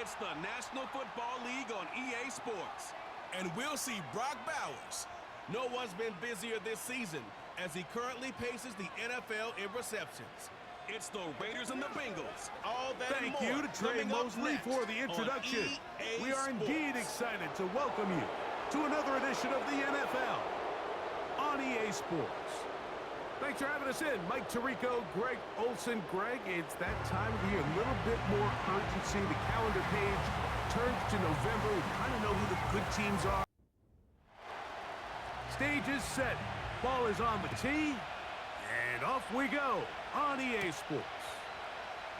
It's the National Football League on EA Sports. And we'll see Brock Bowers. No one's been busier this season as he currently paces the NFL in receptions. It's the Raiders and the Bengals. All that and more. Thank you to Trey Mosley for the introduction. We are indeed excited to welcome you to another edition of the NFL on EA Sports. Thanks for having us in. Mike Tirico, Greg Olson. Greg, it's that time of year. A little bit more urgency. The calendar page turns to November. We kind of know who the good teams are. Stage is set. Ball is on the tee. And off we go on EA Sports.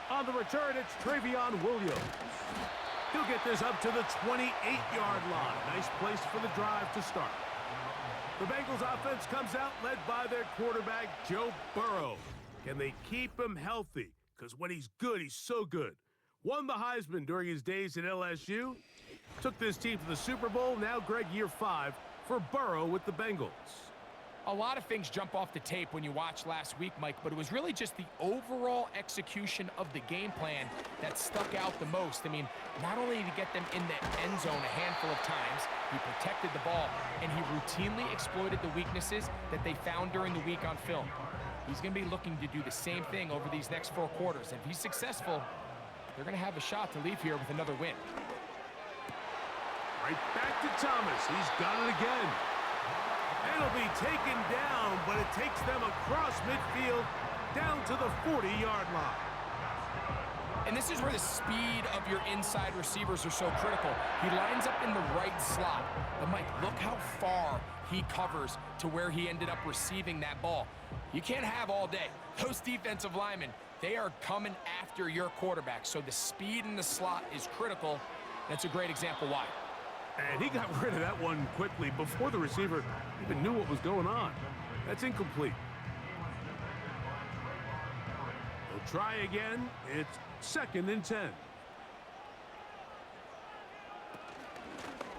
On the return, it's Travion Williams. He'll get this up to the 28-yard line. Nice place for the drive to start. The Bengals offense comes out led by their quarterback, Joe Burrow. Can they keep him healthy? Because when he's good, he's so good. Won the Heisman during his days at LSU. Took this team to the Super Bowl. Now, Greg, year 5 for Burrow with the Bengals. A lot of things jump off the tape when you watch last week, Mike, but it was really just the overall execution of the game plan that stuck out the most. I mean, not only did he get them in the end zone a handful of times, he protected the ball, and he routinely exploited the weaknesses that they found during the week on film. He's going to be looking to do the same thing over these next 4 quarters. If he's successful, they're going to have a shot to leave here with another win. Right back to Thomas. He's got it again. It'll be taken down, but it takes them across midfield down to the 40-yard line. And this is where the speed of your inside receivers are so critical. He lines up in the right slot. But, Mike, look how far he covers to where he ended up receiving that ball. You can't have all day. Those defensive linemen, they are coming after your quarterback. So the speed in the slot is critical. That's a great example why. And he got rid of that one quickly before the receiver even knew what was going on. That's incomplete. He'll try again. It's 2nd and 10.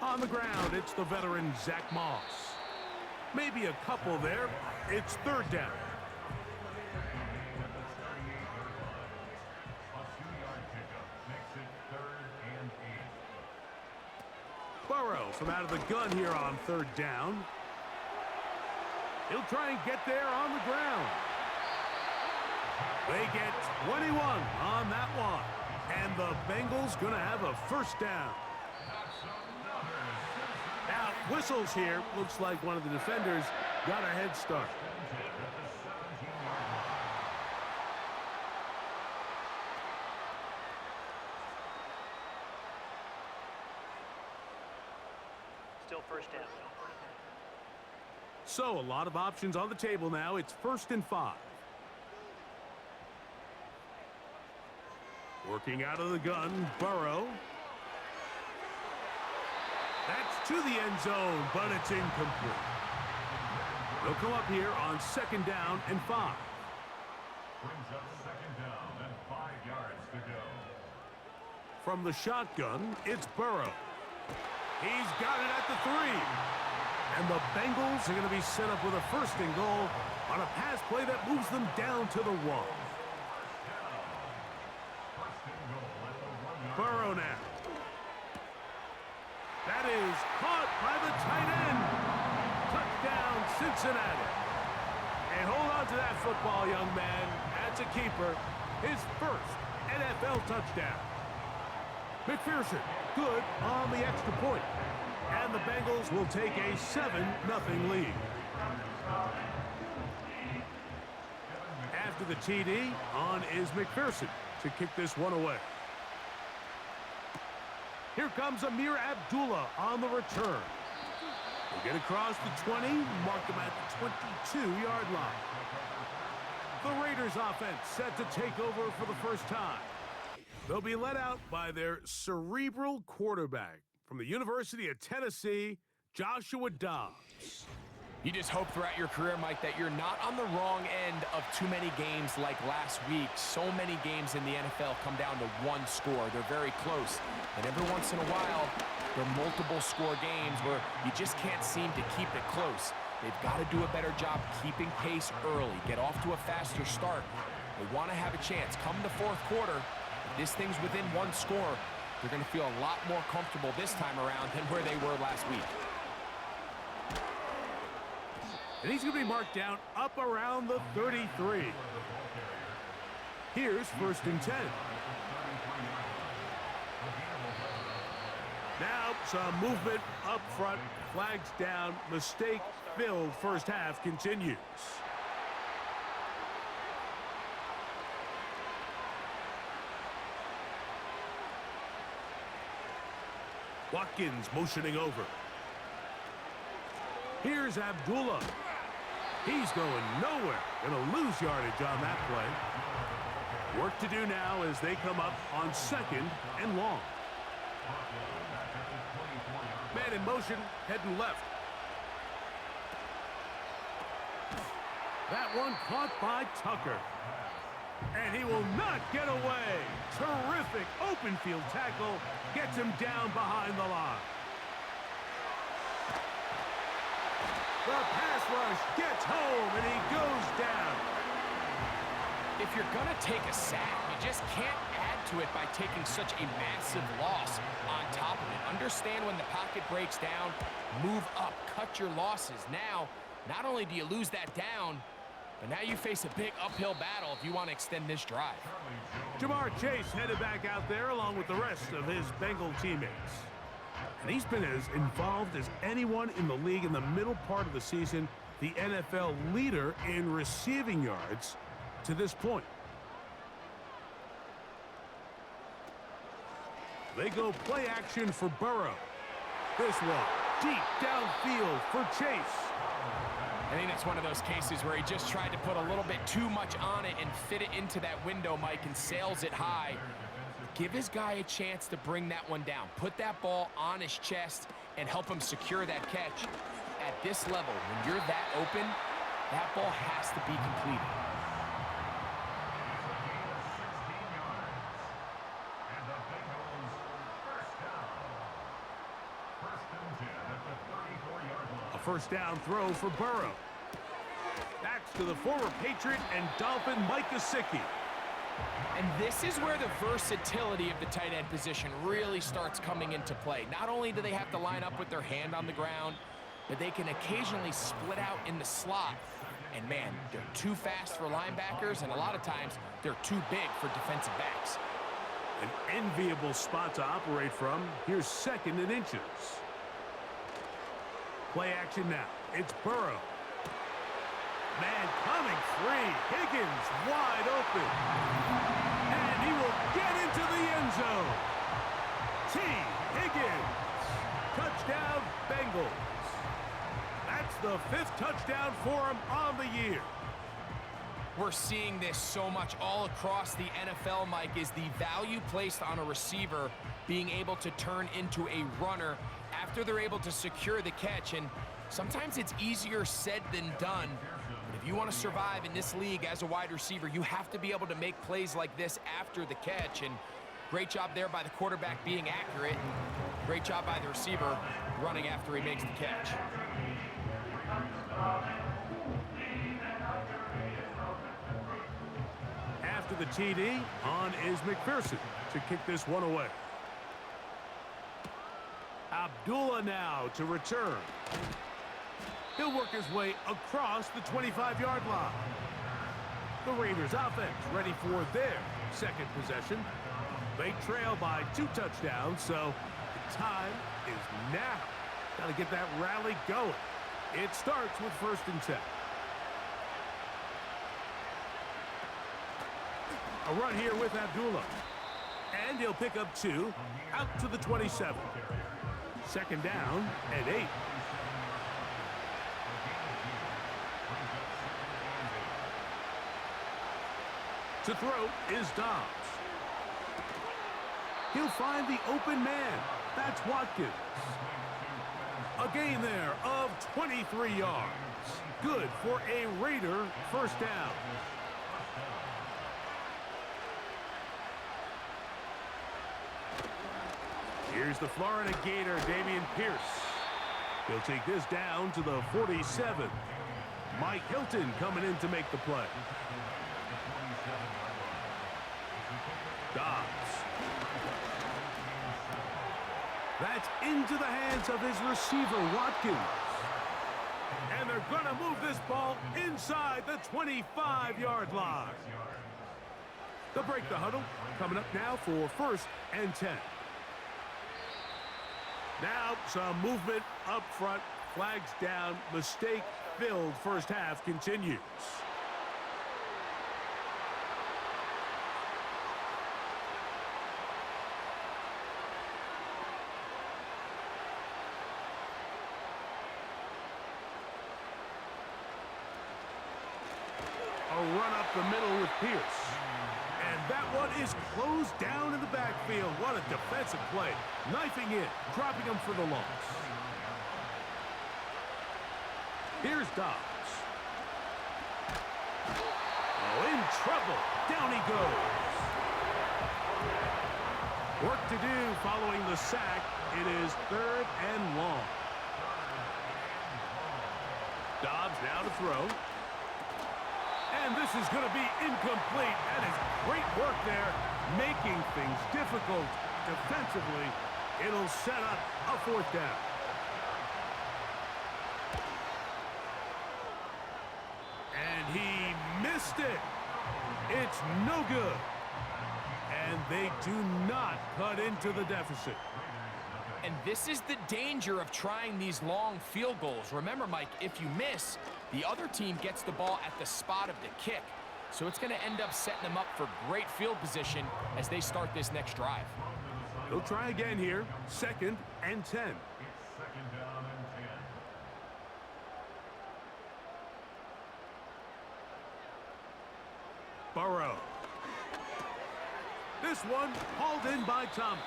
On the ground, it's the veteran Zach Moss. Maybe a couple there. It's 3rd down. Burrow from out of the gun here on 3rd down. He'll try and get there on the ground. They get 21 on that one. And the Bengals going to have a 1st down. Now, whistles here. Looks like one of the defenders got a head start. Still 1st down. So, a lot of options on the table now. It's 1st and 5. Working out of the gun, Burrow. That's to the end zone, but it's incomplete. They'll come up here on 2nd down and 5. Brings up 2nd down and 5 yards to go. From the shotgun, it's Burrow. He's got it at the 3. And the Bengals are going to be set up with a 1st and goal on a pass play that moves them down to the 1. Burrow now. That is caught by the tight end. Touchdown, Cincinnati. And hold on to that football, young man. That's a keeper. His 1st NFL touchdown. McPherson, good on the extra point. And the Bengals will take a 7-0 lead. After the TD, on is McPherson to kick this one away. Here comes Amir Abdullah on the return. They get across the 20, mark him at the 22-yard line. The Raiders offense set to take over for the first time. They'll be led out by their cerebral quarterback from the University of Tennessee, Joshua Dobbs. You just hope throughout your career, Mike, that you're not on the wrong end of too many games like last week. So many games in the NFL come down to 1 score. They're very close. And every once in a while, there are multiple score games where you just can't seem to keep it close. They've got to do a better job keeping pace early, get off to a faster start. They want to have a chance. Come the 4th quarter, if this thing's within 1 score, They're going to feel a lot more comfortable this time around than where they were last week. And he's going to be marked down up around the 33. Here's 1st and 10. Now some movement up front. Flags down. Mistake-filled first half continues. Watkins motioning over. Here's Abdullah. He's going nowhere. Going to lose yardage on that play. Work to do now as they come up on 2nd and long. Man in motion, heading left. That one caught by Tucker. And he will not get away. Terrific open field tackle. Gets him down behind the line. The pass rush gets home, and he goes down. If you're going to take a sack, you just can't add to it by taking such a massive loss on top of it. Understand when the pocket breaks down, move up, cut your losses. Now, not only do you lose that down, but now you face a big uphill battle if you want to extend this drive. Jamar Chase headed back out there along with the rest of his Bengal teammates. And he's been as involved as anyone in the league in the middle part of the season, the NFL leader in receiving yards to this point. They go play action for Burrow. This one deep downfield for Chase. I think it's one of those cases where he just tried to put a little bit too much on it and fit it into that window, Mike, and sails it high. Give his guy a chance to bring that one down. Put that ball on his chest and help him secure that catch. At this level, when you're that open, that ball has to be completed. A first down throw for Burrow. Backs to the former Patriot and Dolphin Mike Gesicki. And this is where the versatility of the tight end position really starts coming into play. Not only do they have to line up with their hand on the ground, but they can occasionally split out in the slot. And man, they're too fast for linebackers, and a lot of times they're too big for defensive backs. An enviable spot to operate from. Here's 2nd and inches. Play action now. It's Burrow. Man coming free. Higgins wide open. And he will get into the end zone. T. Higgins. Touchdown, Bengals. That's the 5th touchdown for him on the year. We're seeing this so much all across the NFL, Mike, is the value placed on a receiver being able to turn into a runner after they're able to secure the catch. And sometimes it's easier said than done. But if you want to survive in this league as a wide receiver, you have to be able to make plays like this after the catch. And great job there by the quarterback being accurate. And great job by the receiver running after he makes the catch. After the TD, on is McPherson to kick this one away. Abdullah now to return. He'll work his way across the 25-yard line. The Raiders offense ready for their 2nd possession. They trail by 2 touchdowns, so the time is now. Got to get that rally going. It starts with 1st and 10. A run here with Abdullah. And he'll pick up 2 out to the 27. 2nd down and 8. To throw is Dobbs. He'll find the open man. That's Watkins. A gain there of 23 yards. Good for a Raider first down. Here's the Florida Gator, Dameon Pierce. He'll take this down to the 47. Mike Hilton coming in to make the play. Dobbs. That's into the hands of his receiver, Watkins. And they're going to move this ball inside the 25-yard line. They'll break the huddle. Coming up now for 1st and 10. Now some movement up front. Flags down. Mistake-filled first half continues. A run up the middle with Pierce. And that one is closed down in the backfield. What a defensive play. Knifing in, dropping him for the loss. Here's Dobbs. Oh, in trouble. Down he goes. Work to do following the sack. It is 3rd and long. Dobbs now to throw. And this is going to be incomplete. That is great work there, making things difficult defensively. It'll set up a 4th down. And he missed it. It's no good. And they do not cut into the deficit. And this is the danger of trying these long field goals. Remember, Mike, if you miss, the other team gets the ball at the spot of the kick. So it's going to end up setting them up for great field position as they start this next drive. They'll try again here. 2nd and 10. It's 2nd down and 10. Burrow. This one hauled in by Thomas.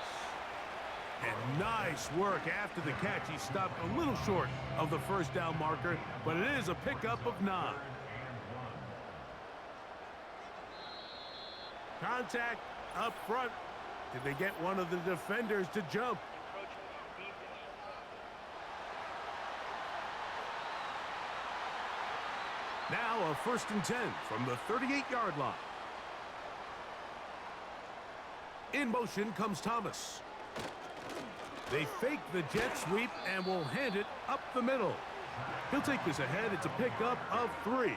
And nice work after the catch. He stopped a little short of the 1st down marker, but it is a pickup of 9. Contact up front. Did they get one of the defenders to jump? Now a 1st and 10 from the 38-yard line. In motion comes Thomas. They fake the jet sweep and will hand it up the middle. He'll take this ahead. It's a pickup of 3.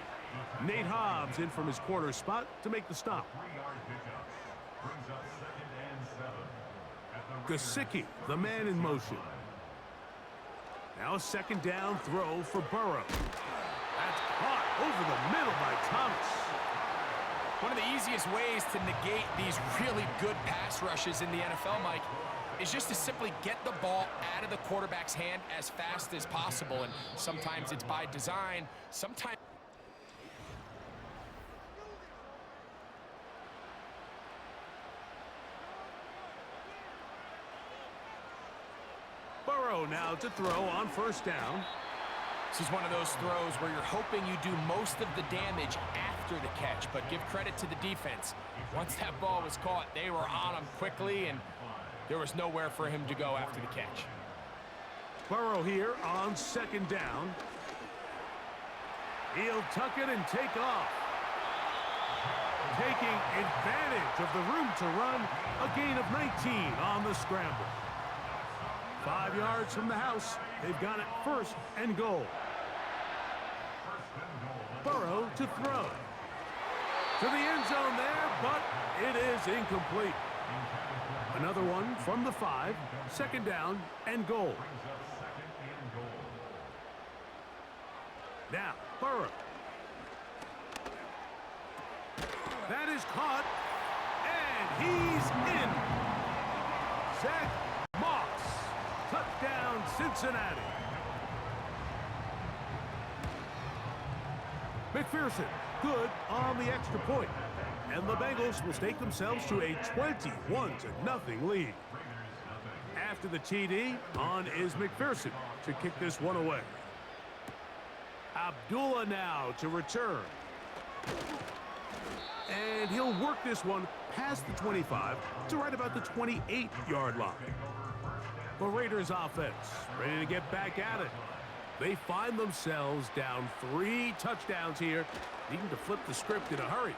Nate Hobbs in from his corner spot to make the stop. 3-yard pickup. Brings up 2nd and 7. Gesicki, the man in motion. Now a 2nd down throw for Burrow. That's caught over the middle by Thomas. One of the easiest ways to negate these really good pass rushes in the NFL, Mike, is just to simply get the ball out of the quarterback's hand as fast as possible. And sometimes it's by design, sometimes... Burrow now to throw on 1st down. This is one of those throws where you're hoping you do most of the damage after the catch, but give credit to the defense. Once that ball was caught, they were on him quickly, and there was nowhere for him to go after the catch. Burrow here on 2nd down. He'll tuck it and take off. Taking advantage of the room to run, a gain of 19 on the scramble. 5 yards from the house. They've got it 1st and goal. Burrow to throw. To the end zone there, but it is incomplete. Another one from the 5. 2nd down and goal. Now, Burrow. That is caught, and he's in. Zach Moss. Touchdown, Cincinnati. McPherson, good on the extra point. And the Bengals will stake themselves to a 21-0 lead. After the TD, on is McPherson to kick this one away. Abdullah now to return. And he'll work this one past the 25 to right about the 28-yard line. The Raiders offense ready to get back at it. They find themselves down 3 touchdowns here, needing to flip the script in a hurry.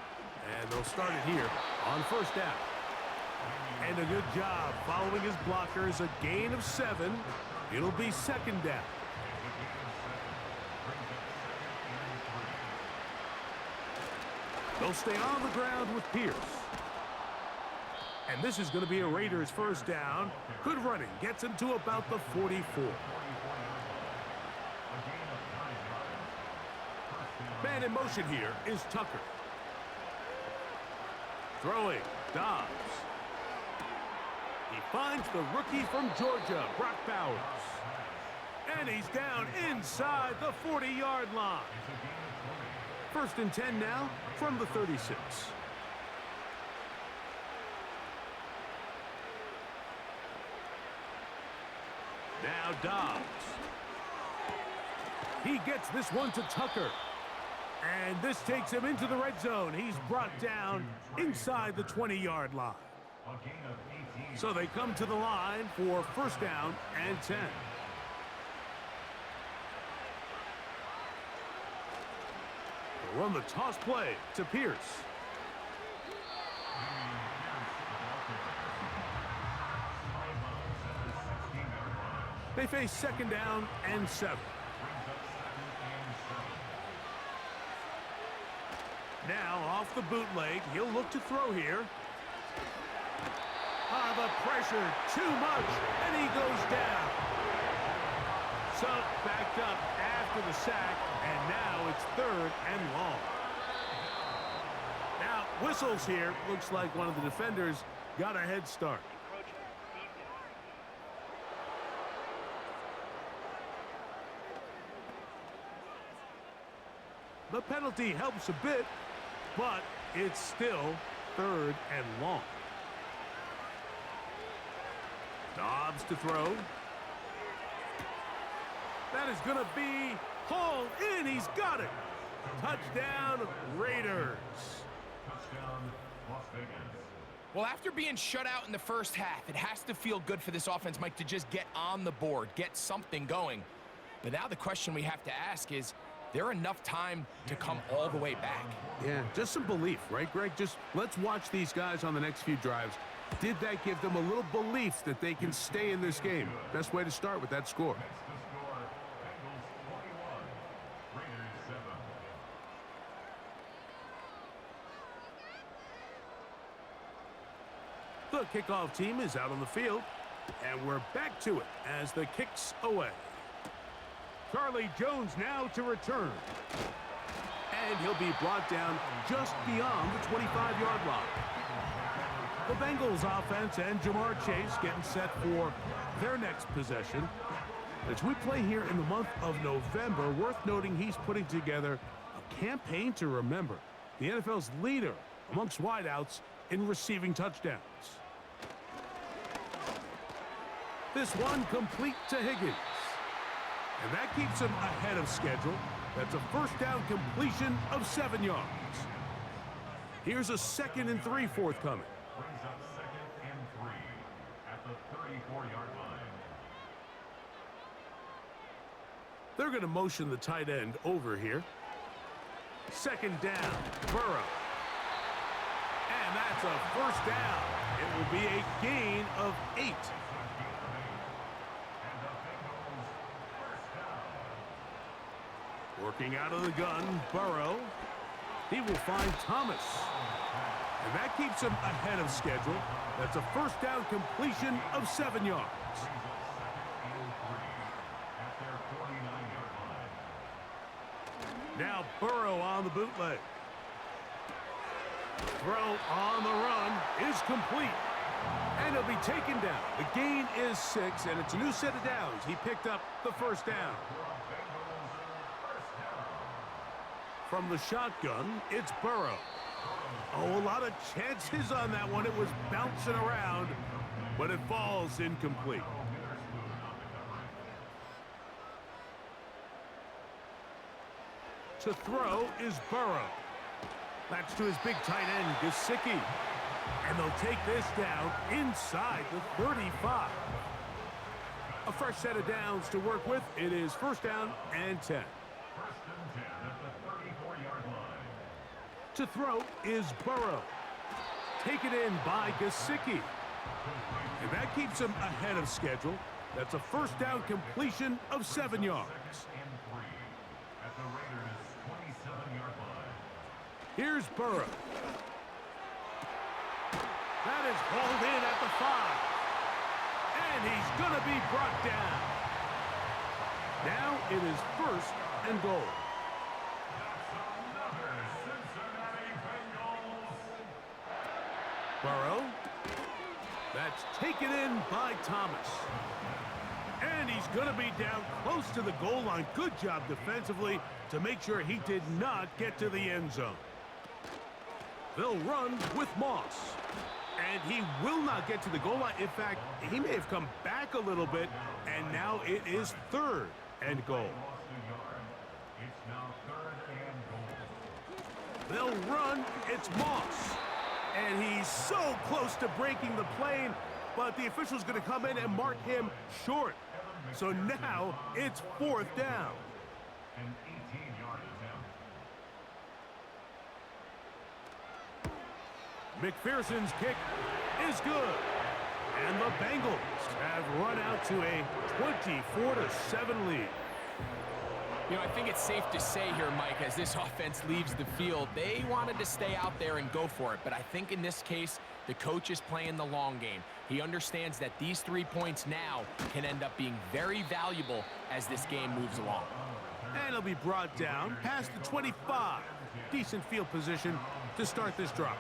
And they'll start it here on 1st down. And a good job following his blockers. A gain of 7. It'll be second down. They'll stay on the ground with Pierce. And this is going to be a Raiders first down. Good running. Gets him to about the 44. Man in motion here is Tucker. Throwing. Dobbs. He finds the rookie from Georgia, Brock Bowers. And he's down inside the 40-yard line. First and 10 now from the 36. Now Dobbs. He gets this one to Tucker. And this takes him into the red zone. He's brought down inside the 20-yard line. So they come to the line for first down and 10. They'll run the toss play to Pierce. They face second down and 7. Now off the bootleg, he'll look to throw here. The pressure, too much, and he goes down. So backed up after the sack, and now it's third and long. Now whistles here. Looks like one of the defenders got a head start. The penalty helps a bit, but it's still third and long. Dobbs to throw. That is going to be hauled in. He's got it. Touchdown, Raiders. Touchdown, Las Vegas. Well, after being shut out in the first half, it has to feel good for this offense, Mike, to just get on the board, get something going. But now the question we have to ask is there enough time to come all the way back? Yeah, just some belief, right, Greg? Just let's watch these guys on the next few drives. Did that give them a little belief that they can stay in this game? Best way to start with that score. Next to score, Bengals 21, Raiders 7. The kickoff team is out on the field, and we're back to it as the kick's away. Charlie Jones now to return. And he'll be brought down just beyond the 25-yard line. The Bengals offense and Jamar Chase getting set for their next possession. As we play here in the month of November, worth noting he's putting together a campaign to remember. The NFL's leader amongst wideouts in receiving touchdowns. This one complete to Higgins. And that keeps him ahead of schedule. That's a first down completion of 7 yards. Here's a 2nd and 3 forthcoming. Brings up 2nd and 3 at the 34-yard line. They're going to motion the tight end over here. 2nd down, Burrow. And that's a first down. It will be a gain of 8. Working out of the gun, Burrow. He will find Thomas. And that keeps him ahead of schedule. That's a first down completion of 7 yards. Now Burrow on the bootleg. Throw on the run is complete. And he'll be taken down. The gain is 6, and it's a new set of downs. He picked up the first down. From the shotgun, it's Burrow. Oh, a lot of chances on that one. It was bouncing around, but it falls incomplete. To throw is Burrow. That's to his big tight end, Gesicki. And they'll take this down inside the 35. A fresh set of downs to work with. It is first down and 10. To throw is Burrow. Taken in by Gesicki. And that keeps him ahead of schedule. That's a first down completion of 7 yards. At the Raiders' 27-yard line. Here's Burrow. That is hauled in at the 5. And he's going to be brought down. Now it is first and goal. That's another Cincinnati Bengals. Burrow. That's taken in by Thomas. And he's going to be down close to the goal line. Good job defensively to make sure he did not get to the end zone. They'll run with Moss. And he will not get to the goal line. In fact, he may have come back a little bit. And now it is third and goal. It's now third and goal. They'll run. It's Moss. And he's so close to breaking the plane, but the official's going to come in and mark him short. So now it's fourth down. An 18-yard attempt. McPherson's kick is good. And the Bengals have run out to a 24-7 lead. You know, I think it's safe to say here, Mike, as this offense leaves the field, they wanted to stay out there and go for it. But I think in this case, the coach is playing the long game. He understands that these 3 points now can end up being very valuable as this game moves along. And he'll be brought down past the 25. Decent field position to start this drive.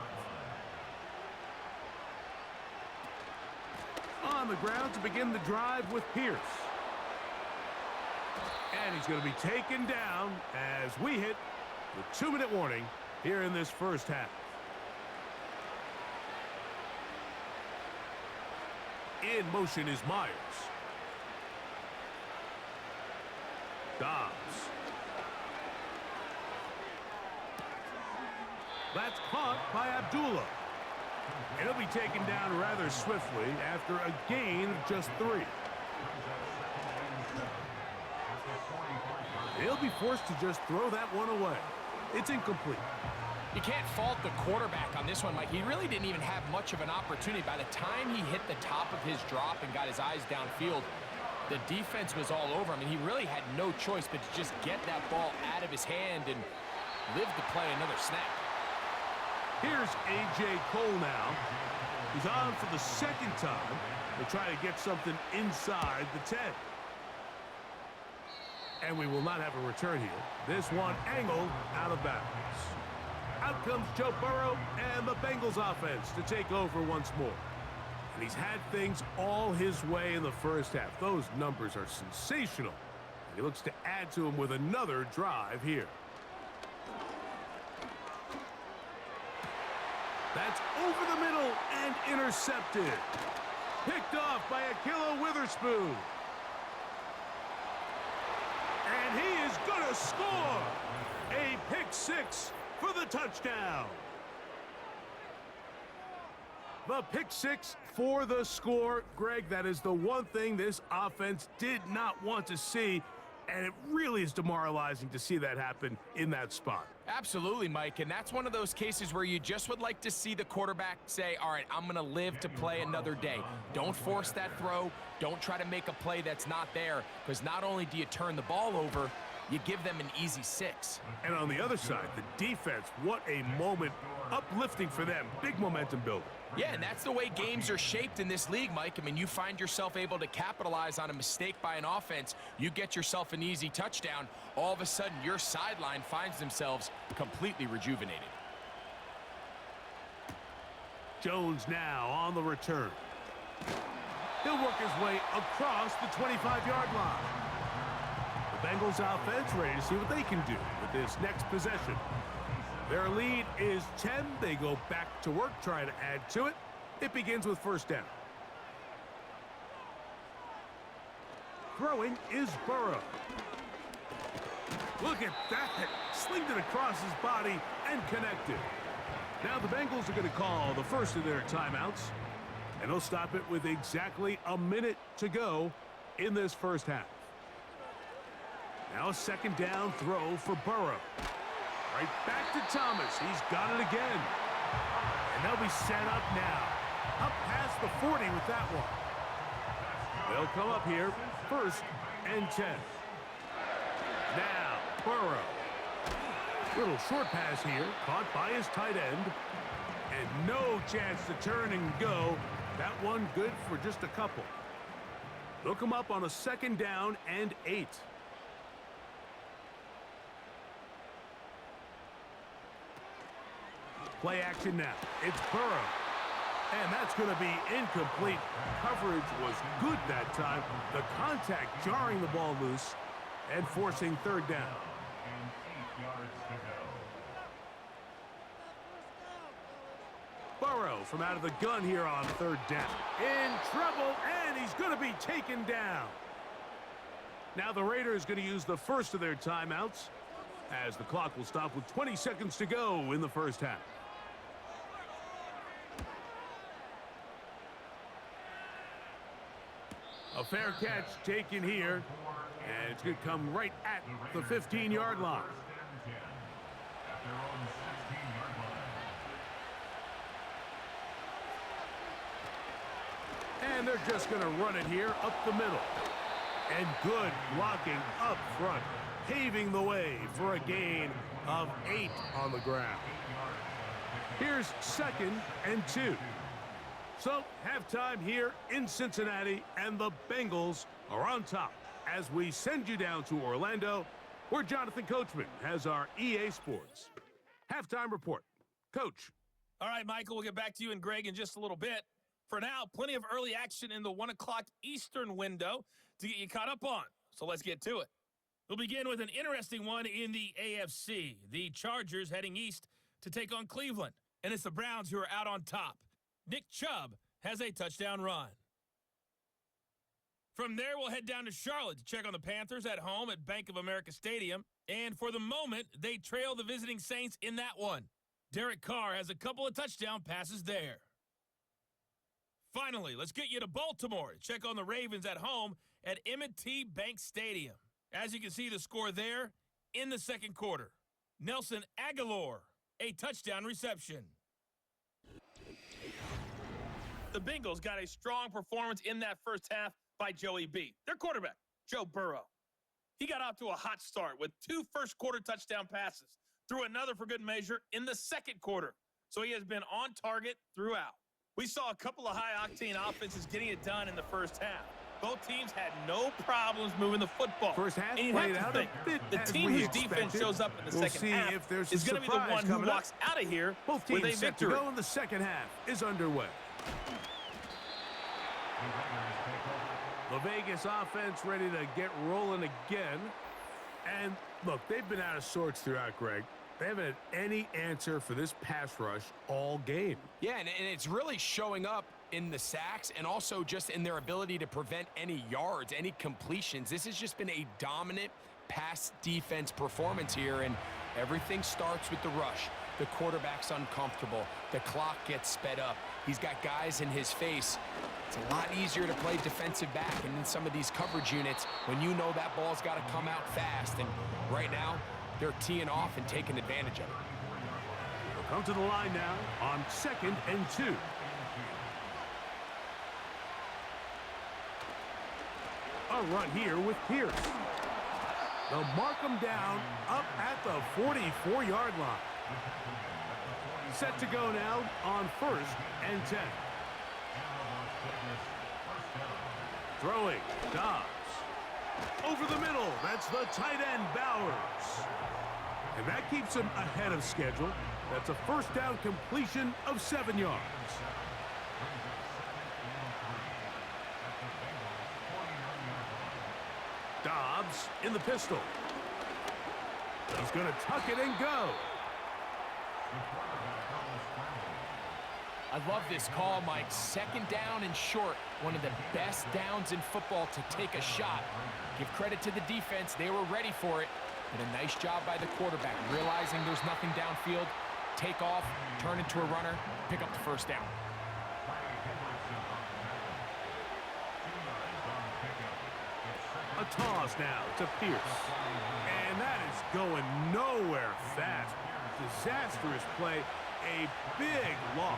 On the ground to begin the drive with Pierce. And he's going to be taken down as we hit the 2-minute warning here in this first half. In motion is Myers. Dobbs. That's caught by Abdullah. And he'll be taken down rather swiftly after a gain of just 3. He'll be forced to just throw that one away. It's incomplete. You can't fault the quarterback on this one, Mike. He really didn't even have much of an opportunity. By the time he hit the top of his drop and got his eyes downfield, the defense was all over him, and he really had no choice but to just get that ball out of his hand and live to play another snap. Here's A.J. Cole now. He's on for the second time to try to get something inside the 10. And we will not have a return here. This one angled out of bounds. Out comes Joe Burrow and the Bengals offense to take over once more. And he's had things all his way in the first half. Those numbers are sensational. And he looks to add to them with another drive here. That's over the middle and intercepted. Picked off by Akilo Witherspoon. And he is going to score a pick 6 for the touchdown. The pick 6 for the score. Greg, that is the one thing this offense did not want to see, and it really is demoralizing to see that happen in that spot. Absolutely, Mike, and that's one of those cases where you just would like to see the quarterback say, all right, I'm going to live to play another day. Don't force that throw. Don't try to make a play that's not there, because not only do you turn the ball over, you give them an easy 6. And on the other side, the defense, what a moment, uplifting for them. Big momentum building. Yeah, and that's the way games are shaped in this league, Mike. I mean, you find yourself able to capitalize on a mistake by an offense. You get yourself an easy touchdown. All of a sudden, your sideline finds themselves completely rejuvenated. Jones now on the return. He'll work his way across the 25-yard line. The Bengals offense ready to see what they can do with this next possession. Their lead is 10. They go back to work, trying to add to it. It begins with first down. Throwing is Burrow. Look at that. Slinged it across his body and connected. Now the Bengals are going to call the first of their timeouts. And they'll stop it with exactly a minute to go in this first half. Now a second down throw for Burrow. Right back to Thomas. He's got it again. And they'll be set up now. Up past the 40 with that one. They'll come up here, 1st and 10. Now, Burrow. Little short pass here, caught by his tight end. And no chance to turn and go. That one good for just a couple. They'll come up on a 2nd down and 8. Play action now. It's Burrow. And that's going to be incomplete. Coverage was good that time. The contact jarring the ball loose and forcing 3rd down. And 8 yards to go. Burrow from out of the gun here on 3rd down. In trouble, and he's going to be taken down. Now the Raiders going to use the first of their timeouts as the clock will stop with 20 seconds to go in the 1st half. A fair catch taken here, and it's going to come right at the 15-yard line. At their own 16-yard line. And they're just going to run it here up the middle. And good blocking up front, paving the way for a gain of 8 on the ground. Here's 2nd and 2. So, halftime here in Cincinnati, and the Bengals are on top as we send you down to Orlando, where Jonathan Coachman has our EA Sports halftime report. Coach. All right, Michael, we'll get back to you and Greg in just a little bit. For now, plenty of early action in the 1 o'clock Eastern window to get you caught up on. So let's get to it. We'll begin with an interesting one in the AFC. The Chargers heading east to take on Cleveland, and it's the Browns who are out on top. Nick Chubb has a touchdown run. From there, we'll head down to Charlotte to check on the Panthers at home at Bank of America Stadium. And for the moment, they trail the visiting Saints in that one. Derek Carr has a couple of touchdown passes there. Finally, let's get you to Baltimore to check on the Ravens at home at M&T Bank Stadium. As you can see the score there in the 2nd quarter. Nelson Aguilar, a touchdown reception. The Bengals got a strong performance in that 1st half by Joey B. Their quarterback, Joe Burrow. He got off to a hot start with 2 first-quarter touchdown passes, threw another for good measure in the 2nd quarter. So he has been on target throughout. We saw a couple of high-octane offenses getting it done in the 1st half. Both teams had no problems moving the football. First half and you played have to out think, a bit the as team we whose defense expected. shows up in the We'll 2nd see half if there's is going to be the one who coming up. walks out of here Both with teams a set to victory. go, and the 2nd half is underway. The Vegas offense ready to get rolling again. And look, they've been out of sorts throughout, Greg. They haven't had any answer for this pass rush all game. Yeah, and it's really showing up in the sacks and also just in their ability to prevent any yards, any completions. This has just been a dominant pass defense performance here, and everything starts with the rush. The quarterback's uncomfortable. The clock gets sped up. He's got guys in his face. It's a lot easier to play defensive back and in some of these coverage units when you know that ball's got to come out fast. And right now, they're teeing off and taking advantage of it. They'll come to the line now on 2nd and 2. A run here with Pierce. They'll mark him down up at the 44-yard line. Set to go now on 1st and 10. Throwing, Dobbs. Over the middle, that's the tight end, Bowers. And that keeps him ahead of schedule. That's a 1st down completion of 7 yards. Dobbs in the pistol. He's going to tuck it and go. I love this call, Mike. 2nd down and short. One of the best downs in football to take a shot. Give credit to the defense. They were ready for it. But a nice job by the quarterback, realizing there's nothing downfield. Take off, turn into a runner, pick up the 1st down. A toss now to Pierce. And that is going nowhere fast. Disastrous play. A big loss.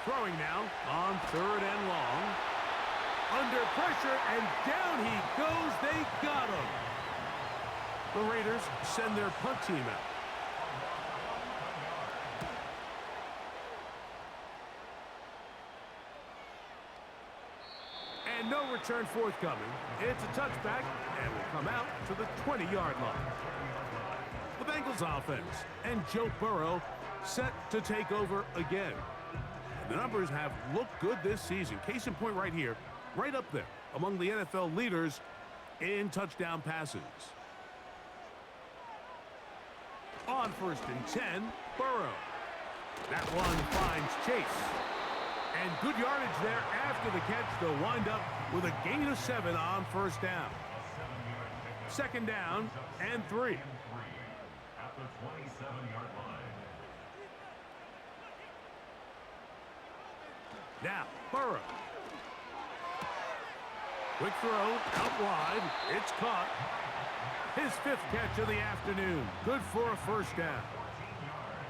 Throwing now on 3rd and long. Under pressure, and down he goes. They got him. The Raiders send their punt team out. And no return forthcoming. It's a touchback, and will come out to the 20-yard line. The Bengals offense and Joe Burrow set to take over again. The numbers have looked good this season. Case in point right here, right up there among the NFL leaders in touchdown passes. On 1st and 10, Burrow. That one finds Chase. And good yardage there after the catch. They'll wind up with a gain of 7 on 1st down. 2nd down and 3. At the 27-yard line. Now, Burrow. Quick throw, out wide. It's caught. His 5th catch of the afternoon. Good for a 1st down. 14 yards.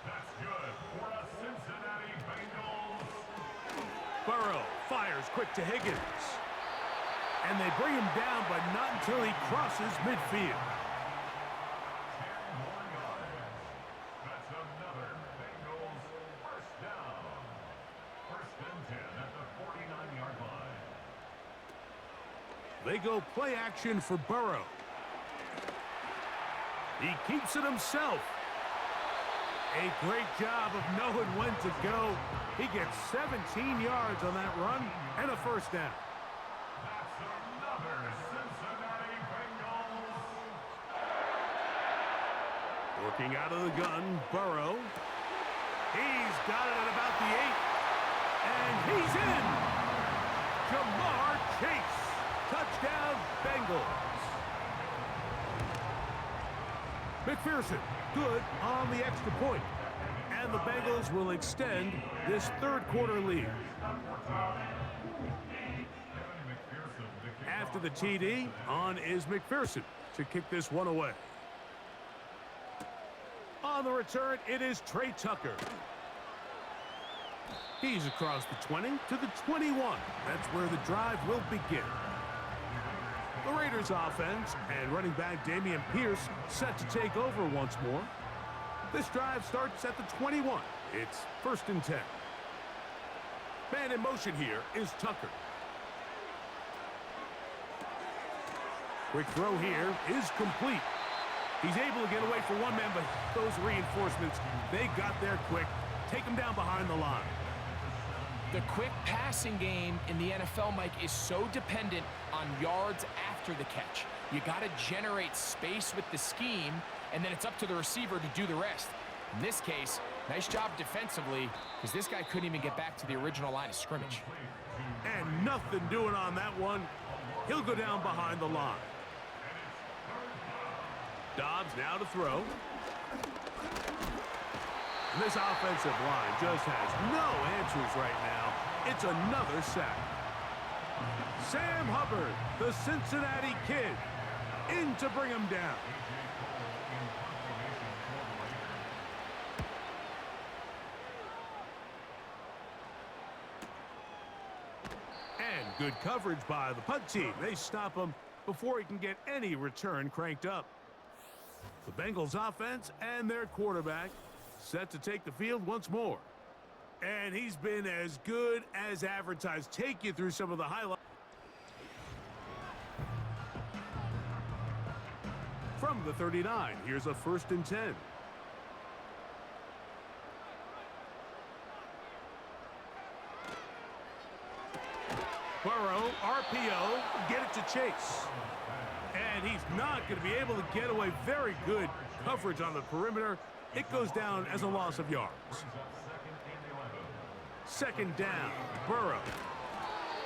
That's good for a Cincinnati Bengals. Burrow fires quick to Higgins. And they bring him down, but not until he crosses midfield. 10 more yards. That's another Bengals 1st down. 1st and 10 at the 49-yard line. They go play action for Burrow. He keeps it himself. A great job of knowing when to go. He gets 17 yards on that run and a 1st down. That's another Cincinnati Bengals. Working out of the gun, Burrow. He's got it at about the 8. And he's in. Jamar Chase. Touchdown, Bengals. McPherson, good on the extra point. And the Bengals will extend this 3rd quarter lead. After the TD, on is McPherson to kick this one away. On the return, it is Trey Tucker. He's across the 20 to the 21. That's where the drive will begin. The Raiders offense and running back Dameon Pierce set to take over once more. This drive starts at the 21. It's 1st and 10. Man in motion here is Tucker. Quick throw here is complete. He's able to get away for one man, but those reinforcements, they got there quick. Take him down behind the line. The quick passing game in the NFL, Mike, is so dependent on yards after the catch. You got to generate space with the scheme, and then it's up to the receiver to do the rest. In this case, nice job defensively, because this guy couldn't even get back to the original line of scrimmage. And nothing doing on that one. He'll go down behind the line. Dobbs now to throw. And this offensive line just has no answers right now. It's another sack. Sam Hubbard, the Cincinnati Kid, in to bring him down. And good coverage by the punt team. They stop him before he can get any return cranked up. The Bengals offense and their quarterback set to take the field once more. And he's been as good as advertised. Take you through some of the highlights. From the 39, here's a 1st and 10. Burrow, RPO, get it to Chase. And he's not going to be able to get away. Very good coverage on the perimeter. It goes down as a loss of yards. 2nd down, Burrow.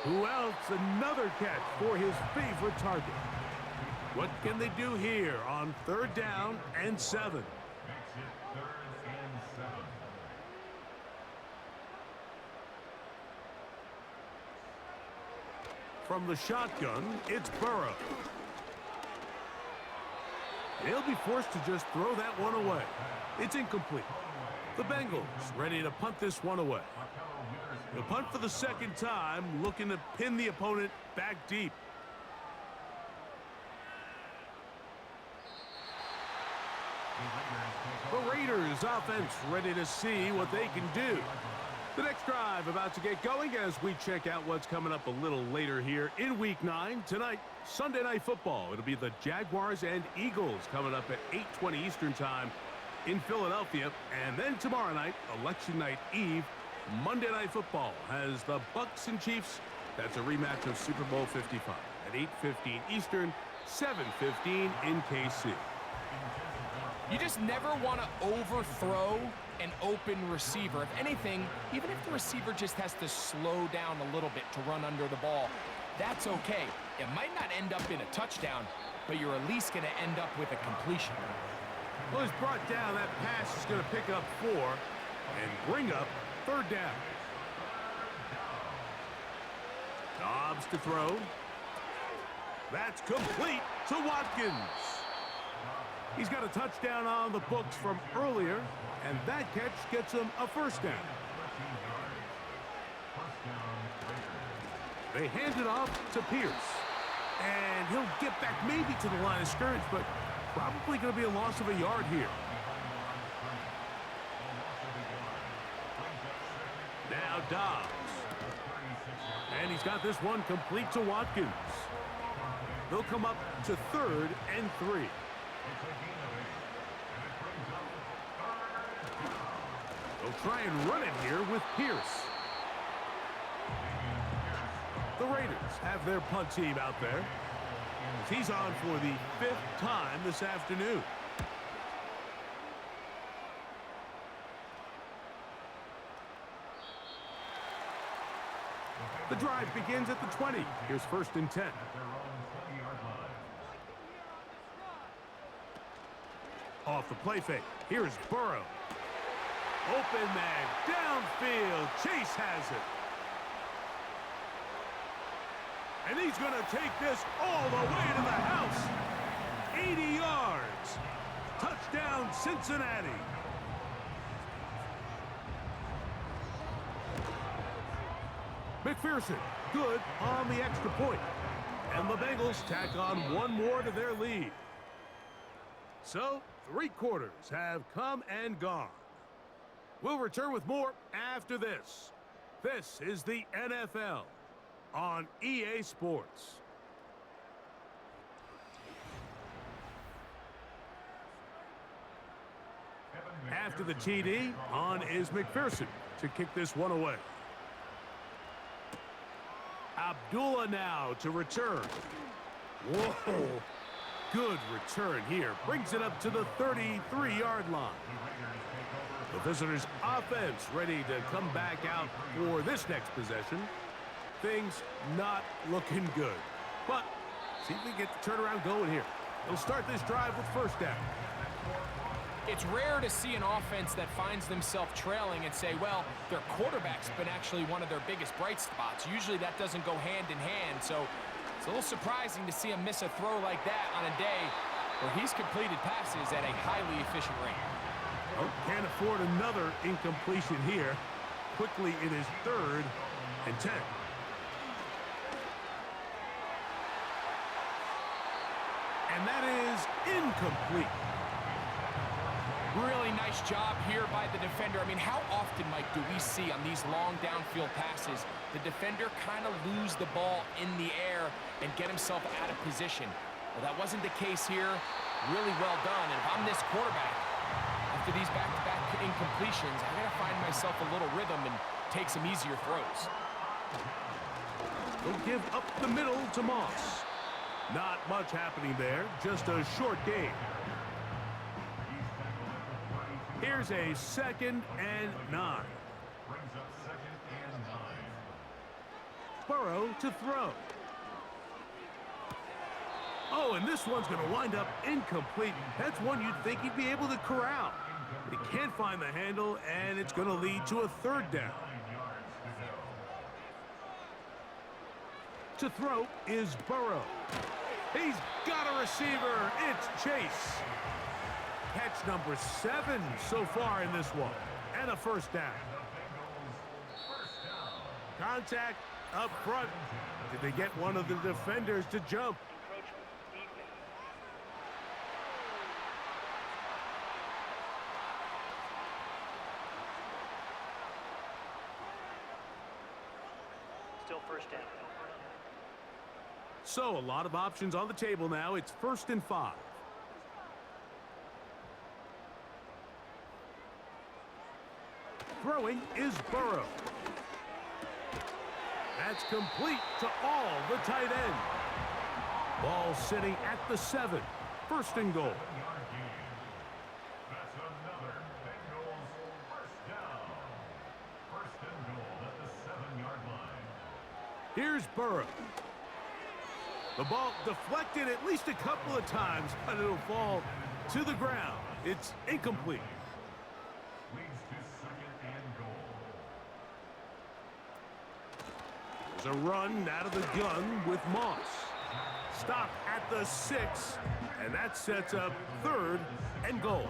Who else? Another catch for his favorite target. What can they do here on 3rd down and 7? Makes it 3rd and 7. From the shotgun, it's Burrow. They'll be forced to just throw that one away. It's incomplete. The Bengals ready to punt this one away. The punt for the second time, looking to pin the opponent back deep. The Raiders offense ready to see what they can do. The next drive about to get going as we check out what's coming up a little later here in Week 9. Tonight, Sunday Night Football. It'll be the Jaguars and Eagles coming up at 8:20 Eastern Time in Philadelphia. And then tomorrow night, Election Night Eve, Monday Night Football has the Bucs and Chiefs. That's a rematch of Super Bowl 55 at 8:15 Eastern, 7:15 in KC. You just never want to overthrow an open receiver. If anything, even if the receiver just has to slow down a little bit to run under the ball, that's okay. It might not end up in a touchdown, but you're at least going to end up with a completion. Well, he's brought down. That pass is going to pick up 4 and bring up 3rd down. Dobbs to throw. That's complete to Watkins. He's got a touchdown on the books from earlier, and that catch gets him a 1st down. They hand it off to Pierce, and he'll get back maybe to the line of scrimmage, but probably going to be a loss of a yard here. Now Dobbs, and he's got this one complete to Watkins. They'll come up to 3rd and 3. They'll try and run it here with Pierce. The Raiders have their punt team out there. He's on for the 5th time this afternoon. The drive begins at the 20. Here's 1st and 10. Off the play fake. Here's Burrow. Open man downfield. Chase has it. And he's going to take this all the way to the house. 80 yards. Touchdown, Cincinnati. McPherson, good on the extra point. And the Bengals tack on one more to their lead. So, 3 quarters have come and gone. We'll return with more after this. This is the NFL on EA Sports. After the TD, on is McPherson to kick this one away. Abdullah now to return. Whoa. Good return here. Brings it up to the 33-yard line. The visitors' offense ready to come back out for this next possession. Things not looking good. But see if we get the turnaround going here. They'll start this drive with 1st down. It's rare to see an offense that finds themselves trailing and say, well, their quarterback's been actually one of their biggest bright spots. Usually that doesn't go hand in hand, so it's a little surprising to see him miss a throw like that on a day where he's completed passes at a highly efficient rate. Oh, can't afford another incompletion here. Quickly, it is 3rd and 10. And that is incomplete. Really nice job here by the defender. I mean, how often, Mike, do we see on these long downfield passes the defender kind of lose the ball in the air and get himself out of position? Well, that wasn't the case here. Really well done. And if I'm this quarterback, after these back-to-back incompletions, I got to find myself a little rhythm and take some easier throws. They'll give up the middle to Moss. Not much happening there. Just a short game. Here's a 2nd and 9. Burrow to throw. Oh, and this one's going to wind up incomplete. That's one you'd think he'd be able to corral. He can't find the handle, and it's going to lead to a 3rd down. To throw is Burrow. He's got a receiver. It's Chase. Catch number 7 so far in this one. And a first down. Contact up front. Did they get one of the defenders to jump? Encroachment defense. Still first down. So a lot of options on the table now. It's 1st and 5. Throwing is Burrow. That's complete to all the tight end. Ball sitting at the 7. 1st and goal. That's another Bengals first down. 1st and goal at the 7-yard line. Here's Burrow. The ball deflected at least a couple of times, but it'll fall to the ground. It's incomplete. Leads to 2nd and goal. There's a run out of the gun with Moss. Stop at the 6, and that sets up 3rd and goal.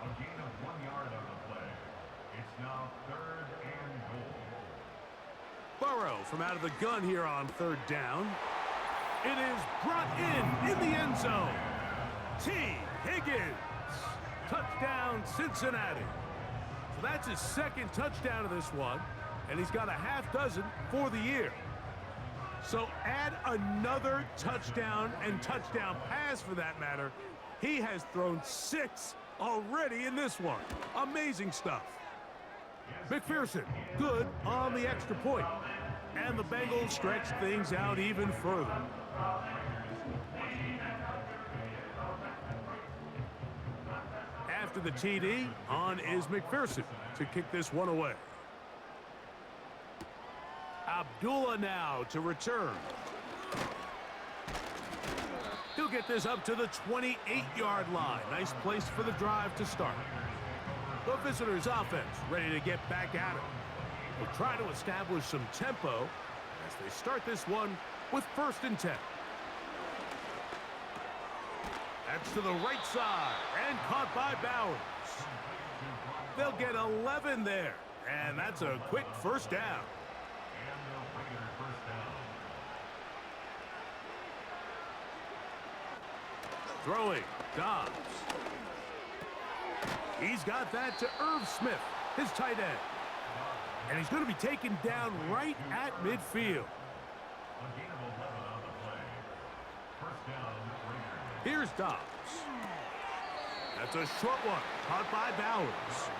A gain of 1 yard on the play. It's now 3rd and goal. Burrow from out of the gun here on 3rd down. It is brought in the end zone. T. Higgins. Touchdown, Cincinnati. So that's his 2nd touchdown of this one, and he's got a half dozen for the year. So add another touchdown and touchdown pass for that matter. He has thrown 6 already in this one. Amazing stuff. McPherson, good on the extra point. And the Bengals stretch things out even further. After the TD, on is McPherson to kick this one away. Abdullah now to return. He'll get this up to the 28-yard line. Nice place for the drive to start. The visitors' offense ready to get back at it. They'll try to establish some tempo as they start this one with 1st and 10. That's to the right side and caught by Bowers. They'll get 11 there, and that's a quick first down. And they'll bring it first down. Throwing, Dobbs. He's got that to Irv Smith, his tight end. And he's going to be taken down right at midfield. A gain of 11 on the play. First down, Raiders. Here's Dobbs. That's a short one, caught by Bowers.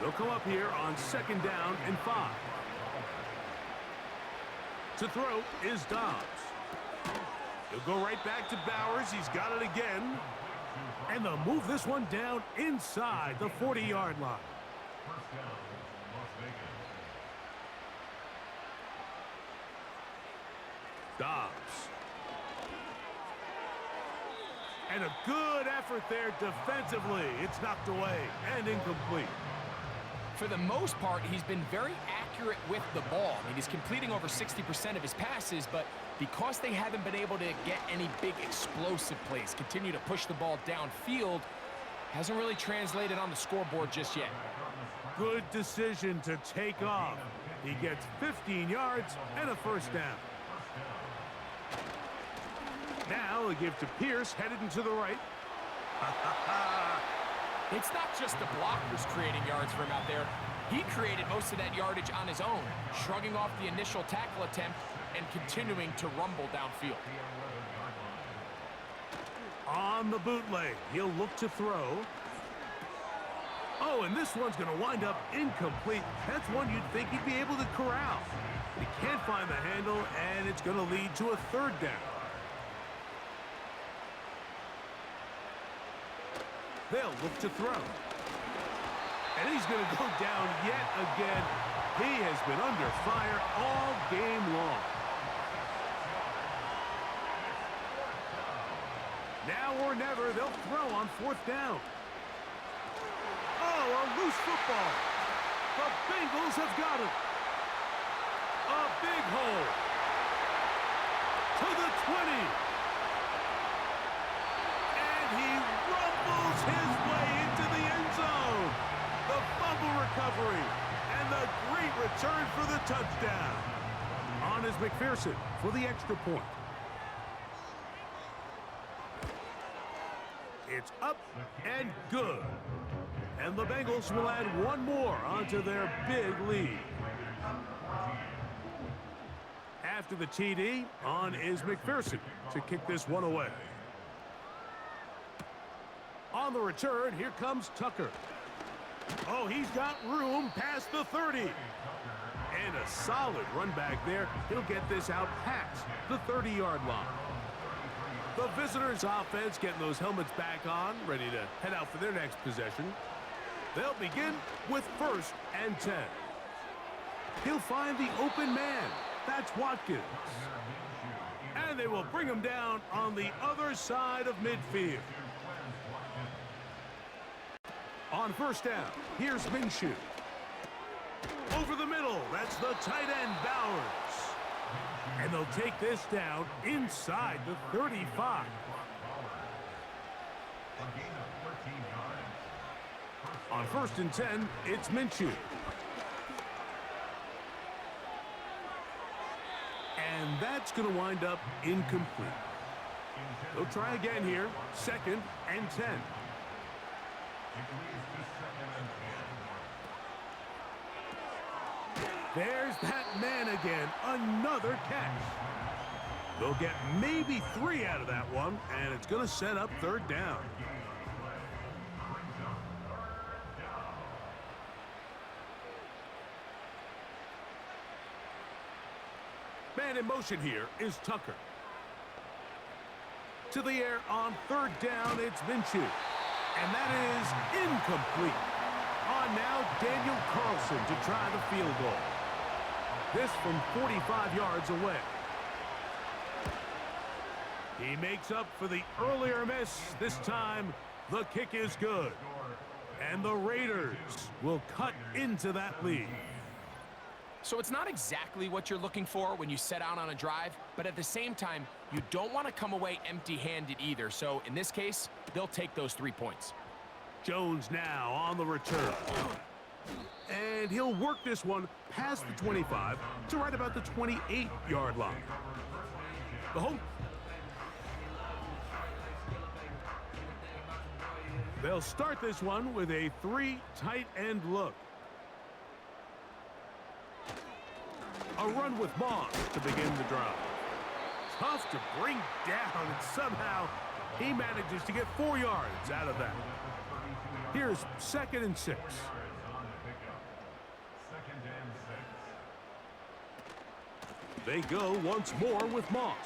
They'll come up here on 2nd down and 5. To throw is Dobbs. He'll go right back to Bowers. He's got it again. And they'll move this one down inside the 40-yard line. First down, Las Vegas. Dobbs. And a good effort there defensively. It's knocked away and incomplete. For the most part, he's been very accurate with the ball. I mean, he's completing over 60% of his passes, but because they haven't been able to get any big explosive plays, continue to push the ball downfield, hasn't really translated on the scoreboard just yet. Good decision to take off. He gets 15 yards and a first down. Now a give to Pierce, headed into the right. It's not just the blockers creating yards for him out there. He created most of that yardage on his own, shrugging off the initial tackle attempt and continuing to rumble downfield. On the bootleg, he'll look to throw. Oh, and this one's going to wind up incomplete. That's one you'd think he'd be able to corral. He can't find the handle, and it's going to lead to a 3rd down. They'll look to throw. And he's going to go down yet again. He has been under fire all game long. Now or never, they'll throw on 4th down. Oh, a loose football. The Bengals have got it. A big hole. To the 20. return for the touchdown. On is McPherson for the extra point. It's up and good. And the Bengals will add one more onto their big lead. After the TD, on is McPherson to kick this one away. On the return, here comes Tucker. Oh, he's got room past the 30. And a solid run back there. He'll get this out past the 30-yard line. The visitors' offense getting those helmets back on, ready to head out for their next possession. They'll begin with 1st and 10. He'll find the open man. That's Watkins. And they will bring him down on the other side of midfield. On 1st down, here's Minshew. Over the middle, that's the tight end, Bowers. And they'll take this down inside the 35. On 1st and 10, it's Minshew. And that's going to wind up incomplete. They'll try again here, 2nd and 10. There's that man again, another catch. They'll get maybe 3 out of that one, and it's going to set up 3rd down. Man in motion here is Tucker. To the air on 3rd down, it's Minshew. And that is incomplete. On now, Daniel Carlson to try the field goal. This from 45 yards away. He makes up for the earlier miss. This time, the kick is good. And the Raiders will cut into that lead. So it's not exactly what you're looking for when you set out on a drive, but at the same time, you don't want to come away empty-handed either. So in this case, they'll take those 3 points. Jones now on the return. And he'll work this one past the 25 to right about the 28-yard line. The home. They'll start this one with a 3 tight end look. A run with Moss to begin the drive. Tough to bring down, and somehow he manages to get 4 yards out of that. Here's 2nd and 6. They go once more with Moss.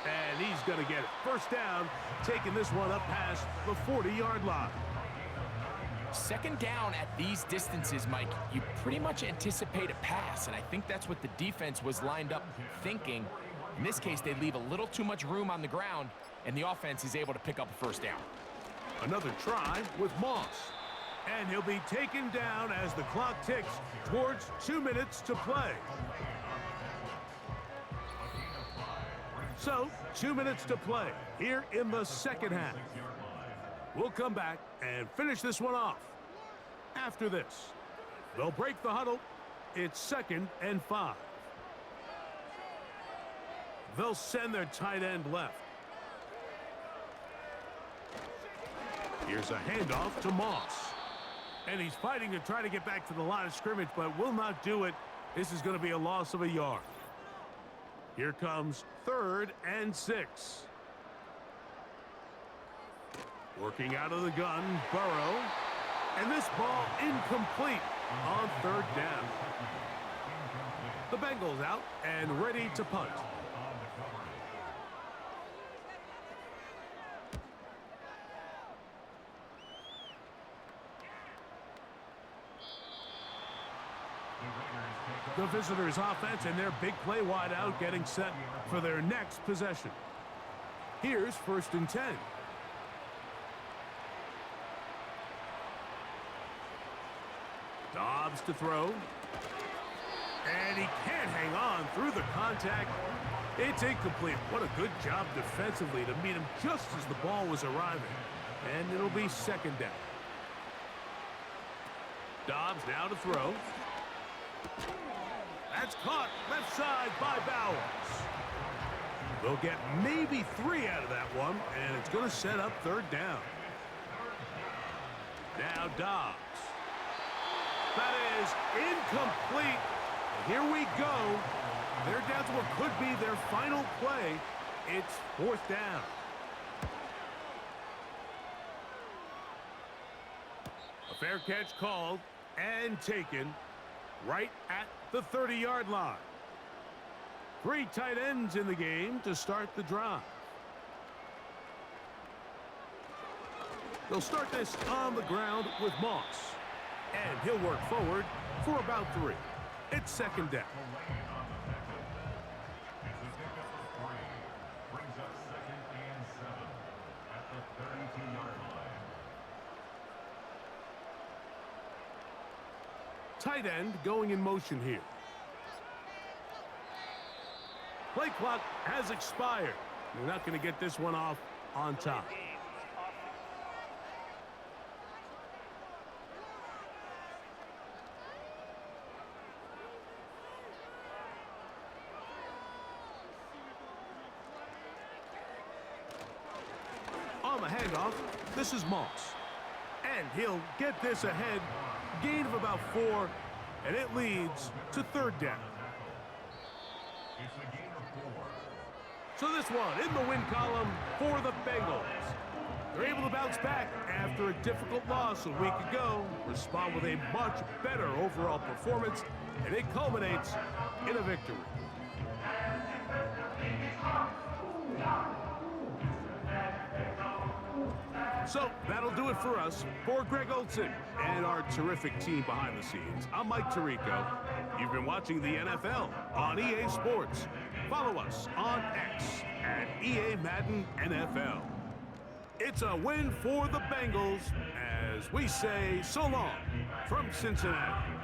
And he's going to get it. 1st down, taking this one up past the 40-yard line. 2nd down at these distances, Mike, you pretty much anticipate a pass, and I think that's what the defense was lined up thinking. In this case, they leave a little too much room on the ground, and the offense is able to pick up a 1st down. Another try with Moss. And he'll be taken down as the clock ticks towards 2 minutes to play. So, 2 minutes to play here in the 2nd half. We'll come back and finish this one off. After this, they'll break the huddle. It's 2nd and 5. They'll send their tight end left. Here's a handoff to Moss. And he's fighting to try to get back to the line of scrimmage, but will not do it. This is going to be a loss of a yard. Here comes 3rd and 6. Working out of the gun, Burrow. And this ball incomplete on 3rd down. The Bengals out and ready to punt. The visitors' offense and their big play wide out getting set for their next possession. Here's 1st and 10. Dobbs to throw. And he can't hang on through the contact. It's incomplete. What a good job defensively to meet him just as the ball was arriving. And it'll be 2nd down. Dobbs now to throw. That's caught left side by Bowers. They'll get maybe 3 out of that one, and it's going to set up third down. Now Dobbs. That is incomplete. And here we go. They're down to what could be their final play. It's fourth down. A fair catch called and taken right at the 30-yard line. 3 tight ends in the game to start the drive. They'll start this on the ground with Moss. And he'll work forward for about 3. It's second down. It's a pickup of 3. Brings up 2nd and 7 at the 32-yard line. Tight end going in motion here. Play clock has expired. They're not going to get this one off on time. On the handoff, this is Moss. And he'll get this ahead. Gain of about 4, and it leads to third down. It's a gain of 4. So this one in the win column for the Bengals. They're able to bounce back after a difficult loss a week ago, respond with a much better overall performance, and it culminates in a victory. So that'll do it for us. For Greg Olson and our terrific team behind the scenes, I'm Mike Tirico. You've been watching the NFL on EA Sports. Follow us on X at EA Madden NFL. It's a win for the Bengals as we say so long from Cincinnati.